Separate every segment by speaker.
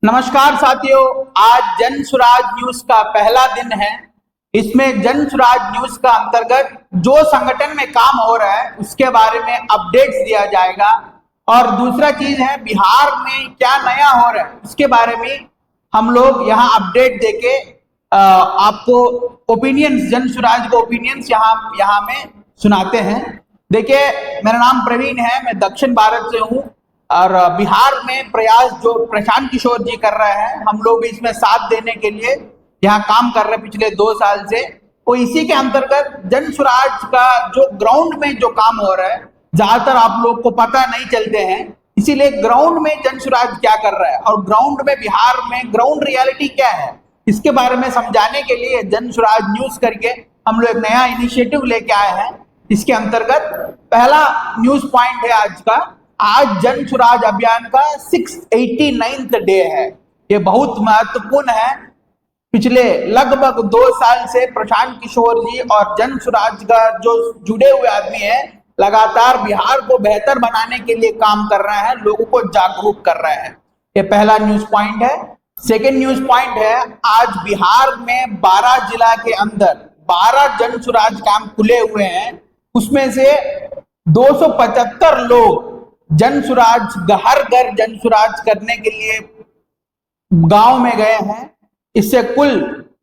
Speaker 1: नमस्कार साथियों, आज जन सुराज न्यूज का पहला दिन है। इसमें जन सुराज न्यूज का अंतर्गत जो संगठन में काम हो रहा है उसके बारे में अपडेट्स दिया जाएगा। और दूसरा चीज है, बिहार में क्या नया हो रहा है उसके बारे में हम लोग यहाँ अपडेट देके आपको ओपिनियंस, जन सुराज को ओपिनियंस यहाँ में सुनाते हैं। देखिए, मेरा नाम प्रवीण है, मैं दक्षिण भारत से हूँ और बिहार में प्रयास जो प्रशांत किशोर जी कर रहे हैं, हम लोग भी इसमें साथ देने के लिए यहाँ काम कर रहे हैं पिछले 2 साल से। तो इसी के अंतर्गत जन सुराज का जो ग्राउंड में जो काम हो रहा है, ज्यादातर आप लोग को पता नहीं चलते हैं, इसीलिए ग्राउंड में जन सुराज क्या कर रहा है और ग्राउंड में बिहार में ग्राउंड रियलिटी क्या है, इसके बारे में समझाने के लिए जन सुराज न्यूज करके हम लोग एक नया इनिशिएटिव लेके आए हैं। इसके अंतर्गत पहला न्यूज पॉइंट है आज का। आज जन सुराज अभियान का 689th डे है। ये बहुत महत्वपूर्ण है। पिछले लगभग 2 साल से प्रशांत किशोर जी और जन सुराज का जो जुड़े हुए आदमी है, लगातार बिहार को बेहतर बनाने के लिए काम कर रहे हैं, लोगों को जागरूक कर रहे हैं। ये पहला न्यूज पॉइंट है। सेकेंड न्यूज पॉइंट है, आज बिहार में 12 जिला के अंदर 12 जन सुराज कैंप खुले हुए हैं। उसमें से 275 लोग जन सुराज, हर घर जन सुराज करने के लिए गांव में गए हैं। इससे कुल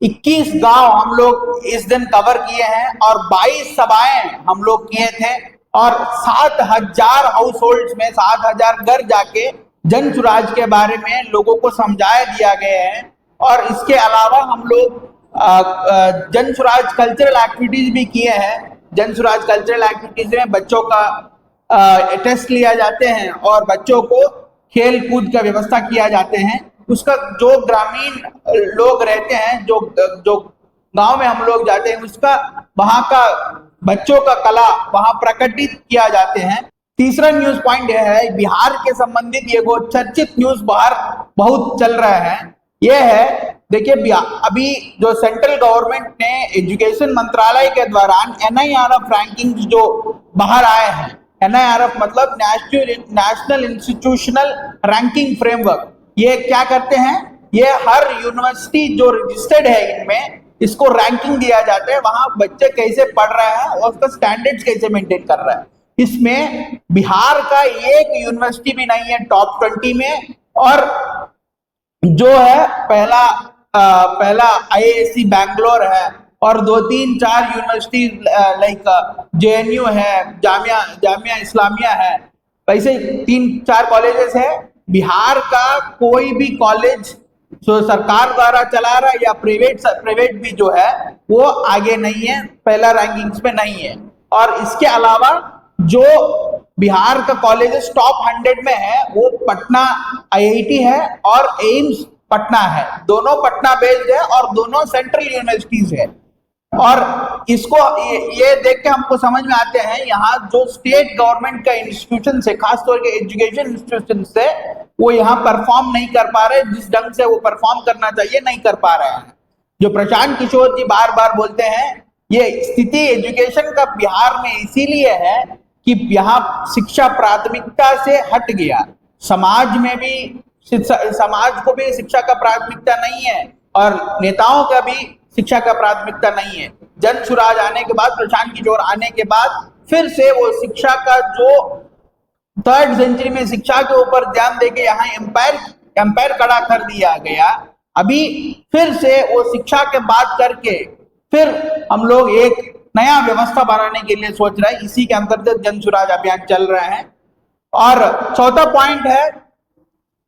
Speaker 1: 21 गांव हम लोग इस दिन कवर किए हैं और 22 सभाएं हम लोग किए थे और 7000 हाउस होल्ड में 7000 घर जाके जन सुराज के बारे में लोगों को समझाया दिया गया है। और इसके अलावा हम लोग जन सुराज कल्चरल एक्टिविटीज भी किए हैं। जन सुराज कल्चरल एक्टिविटीज में बच्चों का टेस्ट लिया जाते हैं और बच्चों को खेल कूद का व्यवस्था किया जाते हैं। उसका जो ग्रामीण लोग रहते हैं, जो गांव में हम लोग जाते हैं, उसका वहां का बच्चों का कला वहां प्रकटित किया जाते हैं। तीसरा न्यूज पॉइंट यह है, बिहार के संबंधित ये चर्चित न्यूज बाहर बहुत चल रहा है। यह है, देखिए, अभी जो सेंट्रल गवर्नमेंट ने एजुकेशन मंत्रालय के दौरान NIRF रैंकिंग्स जो बाहर आए हैं, NIRF मतलब नेशनल इंस्टीट्यूशनल रैंकिंग फ्रेमवर्क, ये क्या करते हैं, ये हर यूनिवर्सिटी जो रजिस्टर्ड है इनमें इसको रैंकिंग दिया जाता है, वहां बच्चे कैसे पढ़ रहे हैं और उसका स्टैंडर्ड्स कैसे मेंटेन कर रहा है। इसमें बिहार का एक यूनिवर्सिटी भी नहीं है टॉप 20 में। और जो है पहला IISc बैंगलोर है और 2-3-4 यूनिवर्सिटी लाइक JNU है, जामिया इस्लामिया है, वैसे 3-4 कॉलेजेस है। बिहार का कोई भी कॉलेज जो सरकार द्वारा चला रहा है या प्राइवेट भी जो है वो आगे नहीं है, पहला रैंकिंग्स में नहीं है। और इसके अलावा जो बिहार का कॉलेजेस टॉप 100 में है वो पटना IIT है और एम्स पटना है। दोनों पटना बेस्ड है और दोनों सेंट्रल यूनिवर्सिटीज है। और इसको ये देख के हमको समझ में आते हैं, यहाँ जो स्टेट गवर्नमेंट का इंस्टीट्यूशन से, खासतौर के एजुकेशन इंस्टीट्यूशन से, वो यहाँ परफॉर्म नहीं कर पा रहे, जिस ढंग से वो परफॉर्म करना चाहिए नहीं कर पा रहे हैं। जो प्रशांत किशोर जी बार बार बोलते हैं, ये स्थिति एजुकेशन का बिहार में इसीलिए है कि यहाँ शिक्षा प्राथमिकता से हट गया। समाज में भी, समाज को भी शिक्षा का प्राथमिकता नहीं है और नेताओं का भी शिक्षा का प्राथमिकता नहीं है। जन सुराज आने के बाद, प्रशांत किशोर आने के बाद फिर से वो शिक्षा का जो 3rd सेंचुरी में शिक्षा के ऊपर ध्यान देके यहाँ एम्पायर खड़ा कर दिया गया। अभी फिर से वो शिक्षा के बात करके फिर हम लोग एक नया व्यवस्था बनाने के लिए सोच रहे हैं। इसी के अंतर्गत जन सुराज अभियान चल रहा है। और चौथा पॉइंट है,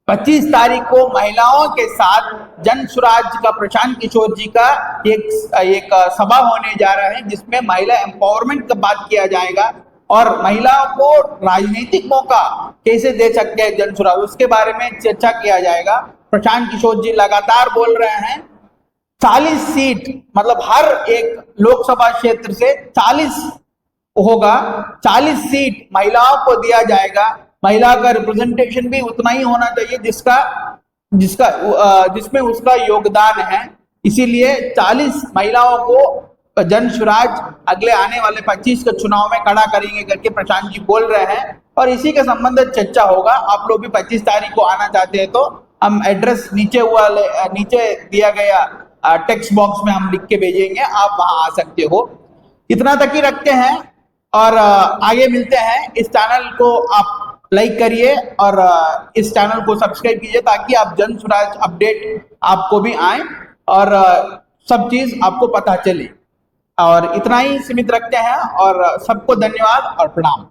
Speaker 1: 25 तारीख को महिलाओं के साथ जन सुराज का, प्रशांत किशोर जी का एक सभा होने जा रहा है, जिसमें महिला एम्पावरमेंट का बात किया जाएगा और महिलाओं को राजनीतिक मौका कैसे दे सकते हैं जन सुराज, उसके बारे में चर्चा किया जाएगा। प्रशांत किशोर जी लगातार बोल रहे हैं 40 सीट, मतलब हर एक लोकसभा क्षेत्र से 40 होगा, 40 सीट महिलाओं को दिया जाएगा। महिला का रिप्रेजेंटेशन भी उतना ही होना चाहिए जिसमें उसका योगदान है। इसीलिए 40 महिलाओं को जन सुराज अगले आने वाले 25 के चुनाव में खड़ा करेंगे करके प्रशांत जी बोल रहे हैं और इसी के संबंधित चर्चा होगा। आप लोग भी 25 तारीख को आना चाहते हैं तो हम एड्रेस नीचे दिया गया टेक्स्ट बॉक्स में हम लिख के भेजेंगे, आप वहां आ सकते हो। इतना तक ही रखते हैं और आगे मिलते हैं। इस चैनल को आप लाइक करिए और इस चैनल को सब्सक्राइब कीजिए ताकि आप जन स्वराज अपडेट आपको भी आए और सब चीज आपको पता चले। और इतना ही सीमित रखते हैं और सबको धन्यवाद और प्रणाम।